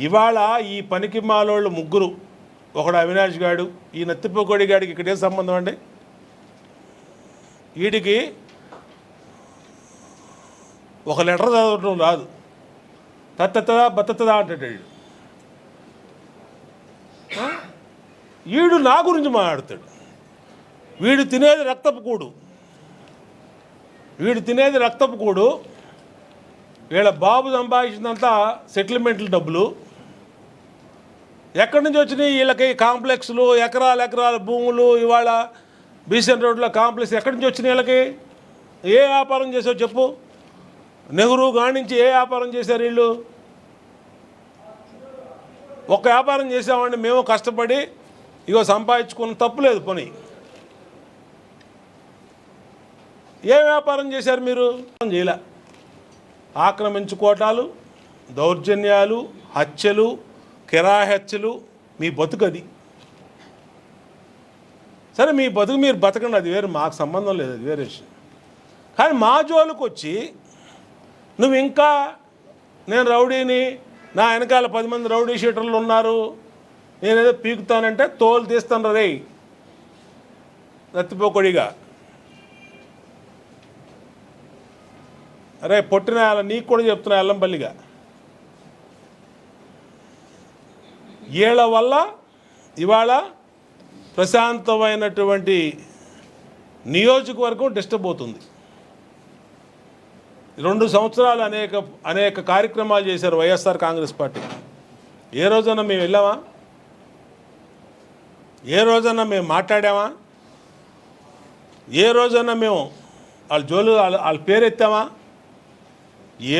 ఇవాళ ఈ పనికి మాలోళ్ళు ముగ్గురు, ఒకడు అవినాష్ గాడు, ఈ నత్తిపోకోడి గాడికి ఇక్కడే సంబంధం అండి. వీడికి ఒక లెటర్ చదవటం రాదు, తత్తదా బత్తదా అంటాడు వీడు. నా గురించి మాట్లాడతాడు. వీడు తినేది రక్తపు కూడు. వీళ్ళ బాబు సంపాదించినంత సెటిల్మెంట్ల డబ్బులు ఎక్కడి నుంచి వచ్చినాయి వీళ్ళకి? కాంప్లెక్స్లు, ఎకరాల భూములు, ఇవాళ బీసెన్ రోడ్లో కాంప్లెక్స్ ఎక్కడి నుంచి వచ్చినాయి వీళ్ళకి? ఏ వ్యాపారం చేసావు చెప్పు? నెహ్రూ గానించి ఏ వ్యాపారం చేశారు వీళ్ళు? ఒక వ్యాపారం చేసామండి మేము కష్టపడి, ఇగో సంపాదించుకున్న తప్పులేదు పని. ఏ వ్యాపారం చేశారు మీరు? చేయలే. ఆక్రమించుకోవటాలు, దౌర్జన్యాలు, హత్యలు, కిరాయి హత్యలు, మీ బతుకది. సరే మీ బతుకు మీరు బతకండి, అది వేరు, మాకు సంబంధం లేదు, అది వేరే విషయం. కానీ మా జోలికి వచ్చి నువ్వు ఇంకా నేను రౌడీని, నా వెనకాల 10 మంది రౌడీ షీటర్లు ఉన్నారు, నేనేదో పీకుతానంటే తోలు తీస్తాను రే నత్తిపోకొడిగా. అరే పొట్టిన నీకు కూడా చెప్తున్నా ఎల్లంపల్లిగా, వీళ్ళ వల్ల ఇవాళ ప్రశాంతమైనటువంటి నియోజకవర్గం డిస్టర్బ్ అవుతుంది. 2 సంవత్సరాలు అనేక కార్యక్రమాలు చేశారు వైఎస్ఆర్ కాంగ్రెస్ పార్టీ. ఏ రోజైనా మేము వెళ్ళామా? ఏ రోజైనా మేము మాట్లాడామా? ఏ రోజైనా మేము వాళ్ళ పేరు ఎత్తామా?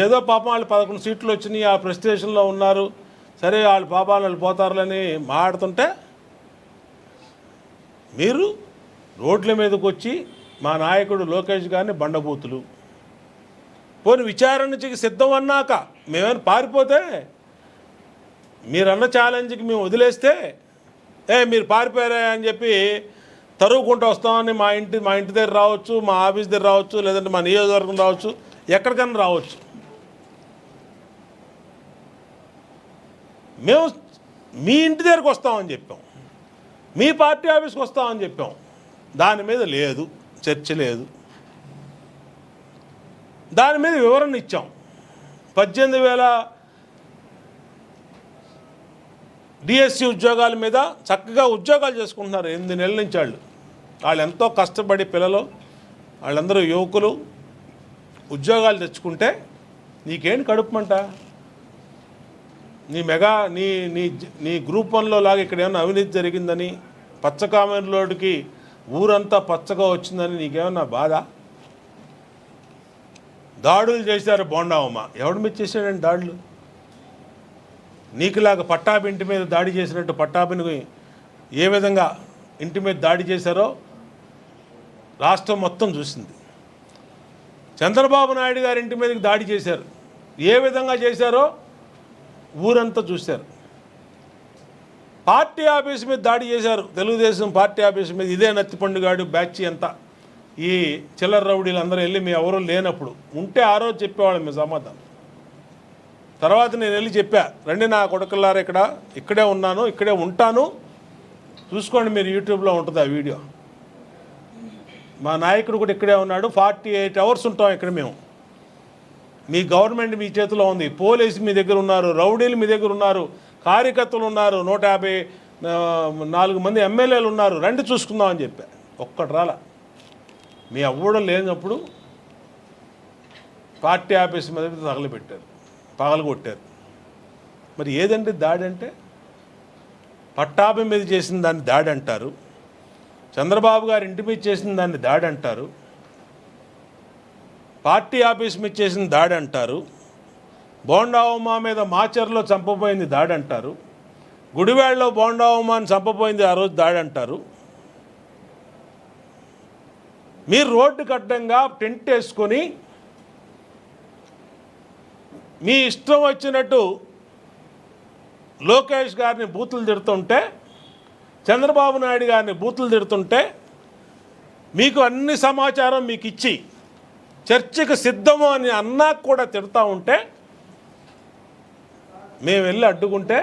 ఏదో పాపం వాళ్ళు 11 సీట్లు వచ్చినాయి, ఆ ప్రెస్టేషన్లో ఉన్నారు, సరే వాళ్ళు పాపాలు వాళ్ళు పోతారులని మాట్లాడుతుంటే మీరు రోడ్ల మీదకి వచ్చి మా నాయకుడు లోకేష్ గారిని బండబూతులు. పోనీ విచారణకి సిద్ధం అన్నాక మేమైనా పారిపోతే, మీరన్న ఛాలెంజ్కి మేము వదిలేస్తే, మీరు పారిపోయారా అని చెప్పి తరుగుకుంటూ వస్తామని మా ఇంటి దగ్గర రావచ్చు, మా ఆఫీస్ దగ్గర రావచ్చు, లేదంటే మా నియోజకవర్గం రావచ్చు, ఎక్కడికన్నా రావచ్చు. మేము మీ ఇంటి దగ్గరకు వస్తామని చెప్పాం, మీ పార్టీ ఆఫీస్కి వస్తామని చెప్పాం. దాని మీద లేదు, చర్చ లేదు. దాని మీద వివరణ ఇచ్చాం. 18,000 డిఎస్సి ఉద్యోగాల మీద చక్కగా ఉద్యోగాలు చేసుకుంటున్నారు 8 నెలల నుంచి. వాళ్ళు ఎంతో కష్టపడి పిల్లలు, వాళ్ళందరూ యువకులు ఉద్యోగాలు తెచ్చుకుంటే నీకేంటి కడుపుమంట? నీ గ్రూప్ 1లో లాగా ఇక్కడ ఏమన్నా అవినీతి జరిగిందని, పచ్చకామెర్లోడికి ఊరంతా పచ్చగా వచ్చిందని నీకేమన్నా బాధ? దాడులు చేశారు బోండావమ్మ. ఎవడి మీద చేశాడండి దాడులు? నీకులాగా పట్టాభి ఇంటి మీద దాడి చేసినట్టు పట్టాభిని ఏ విధంగా ఇంటి మీద దాడి చేశారో రాష్ట్రం మొత్తం చూసింది. చంద్రబాబు నాయుడు గారి ఇంటి మీదకి దాడి చేశారు, ఏ విధంగా చేశారో ఊరంతా చూశారు. పార్టీ ఆఫీస్ మీద దాడి చేశారు, తెలుగుదేశం పార్టీ ఆఫీస్ మీద. ఇదే నత్తిపండుగాడు బ్యాచ్ అంతా, ఈ చిల్లర రౌడీలు అందరూ వెళ్ళి మీ ఎవరూ లేనప్పుడు ఉంటే ఆ రోజు చెప్పేవాళ్ళం మీ సమాధానం. తర్వాత నేను వెళ్ళి చెప్పా, రండి నా కొడుకులారా, ఇక్కడే ఉన్నాను, ఇక్కడే ఉంటాను, చూసుకోండి మీరు, యూట్యూబ్లో ఉంటుంది ఆ వీడియో. మా నాయకుడు కూడా ఇక్కడే ఉన్నాడు, 48 అవర్స్ ఉంటాం ఇక్కడ మేము. మీ గవర్నమెంట్ మీ చేతిలో ఉంది, పోలీసు మీ దగ్గర ఉన్నారు, రౌడీలు మీ దగ్గర ఉన్నారు, కార్యకర్తలు ఉన్నారు, 154 మంది ఎమ్మెల్యేలు ఉన్నారు, రండి చూసుకుందామని చెప్పా. ఒక్కటి రాలా. మీ అవ్వడం లేనప్పుడు పార్టీ ఆఫీస్ మీద తగలబెట్టారు, పగలగొట్టారు. మరి ఏదండి దాడి అంటే? పట్టాభి మీద చేసిన దాన్ని దాడి అంటారు, చంద్రబాబు గారి ఇంటి మీద చేసిన దాన్ని దాడి అంటారు, పార్టీ ఆఫీస్ మీద చేసిన దాడి అంటారు, బోండావమ్మ మీద మాచర్లో చంపబోయింది దాడి అంటారు, గుడివాడలో బోండావమ్మని చంపబోయింది ఆ రోజు దాడి అంటారు. మీరు రోడ్డు కట్టంగా టెంట్ వేసుకొని మీ ఇష్టం వచ్చినట్టు లోకేష్ గారిని బూతులు తిడుతుంటే, చంద్రబాబు నాయుడు గారిని బూతులు తిడుతుంటే, మీకు అన్ని సమాచారం మీకు ఇచ్చి చర్చకు సిద్ధము అని అన్నా కూడా తిడతా ఉంటే మేము వెళ్ళి అడ్డుకుంటే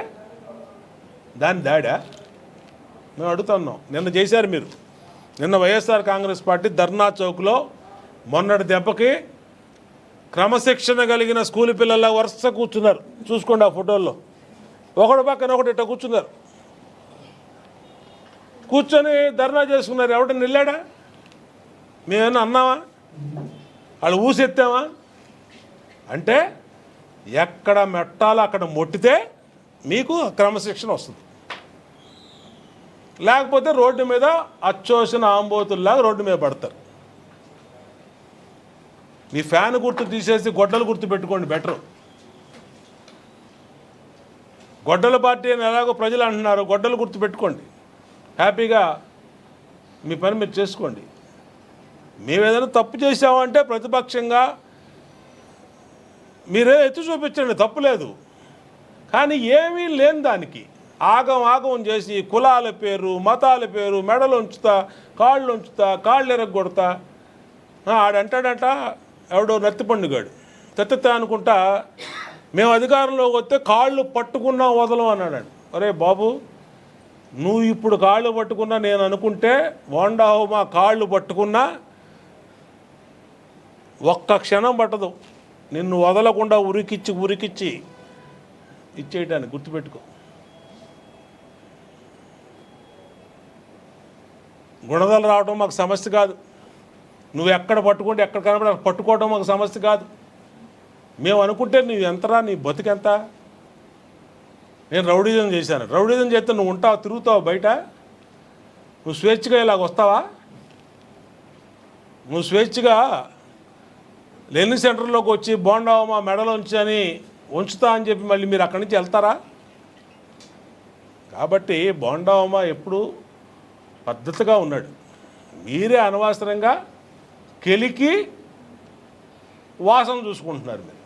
దాని దాడా మేము అడుగుతున్నాం. నిన్న చేశారు మీరు. నిన్న వైఎస్ఆర్ కాంగ్రెస్ పార్టీ ధర్నా చౌక్లో మొన్నటి దెబ్బకి క్రమశిక్షణ కలిగిన స్కూల్ పిల్లల వరుస కూర్చున్నారు. చూసుకోండి ఆ ఫోటోల్లో, ఒకడు పక్కన ఒకటి ఇట్లా కూర్చున్నారు. కూర్చొని ధర్నా చేసుకున్నారు. ఎవడన్నా వెళ్ళాడా? మేమేమన్నా అన్నామా? వాళ్ళు ఊసెత్తామా? అంటే ఎక్కడ మెట్టాలో అక్కడ మొట్టితే మీకు క్రమశిక్షణ వస్తుంది. లేకపోతే రోడ్డు మీద అచ్చోసిన ఆంబోతుల్లాగా రోడ్డు మీద పడతారు. మీ ఫ్యాన్ గుర్తు తీసేసి గొడ్డలు గుర్తు పెట్టుకోండి బెటరు. గొడ్డల పార్టీ అని ఎలాగో ప్రజలు అంటున్నారు, గొడ్డలు గుర్తు పెట్టుకోండి. హ్యాపీగా మీ పని మీరు చేసుకోండి. మేము ఏదైనా తప్పు చేసామంటే ప్రతిపక్షంగా మీరే ఎత్తి చూపించండి, తప్పులేదు. కానీ ఏమీ లేని దానికి ఆగం చేసి కులాల పేరు, మతాల పేరు, మెడలు ఉంచుతా, కాళ్ళు ఉంచుతా, కాళ్ళు ఎరగొడతా. ఆడంటాడట ఎవడో నత్తిపండుగాడు తెత్త అనుకుంటా, మేము అధికారంలోకి వస్తే కాళ్ళు పట్టుకున్నా వదలం అన్నాడు. అరే బాబు, నువ్వు ఇప్పుడు కాళ్ళు పట్టుకున్నా నేను అనుకుంటే బోండావు మా కాళ్ళు పట్టుకున్నా ఒక్క క్షణం పట్టదు నిన్ను వదలకుండా ఉరికిచ్చి ఇచ్చేయటానికి. గుర్తుపెట్టుకో. గుణదలు రావడం మాకు సమస్య కాదు. నువ్వు ఎక్కడ పట్టుకుంటే ఎక్కడ కనబడి పట్టుకోవడం మాకు సమస్య కాదు. మేము అనుకుంటే నువ్వు ఎంతరా, నీ బతుకెంత? నేను రౌడీజం చేశాను. రౌడీజం చేస్తే నువ్వు ఉంటావు, తిరుగుతావు బయట? నువ్వు స్వేచ్ఛగా ఇలాగ వస్తావా? నువ్వు స్వేచ్ఛగా లెర్నింగ్ సెంటర్లోకి వచ్చి బోండావమా మెడలో అని ఉంచుతా అని చెప్పి మళ్ళీ మీరు అక్కడి నుంచి వెళ్తారా? కాబట్టి బోండావమా ఎప్పుడు పద్ధతిగా ఉన్నాడు. మీరే అనవసరంగా కెలికి వాసన చూసుకుంటున్నారు మీరు.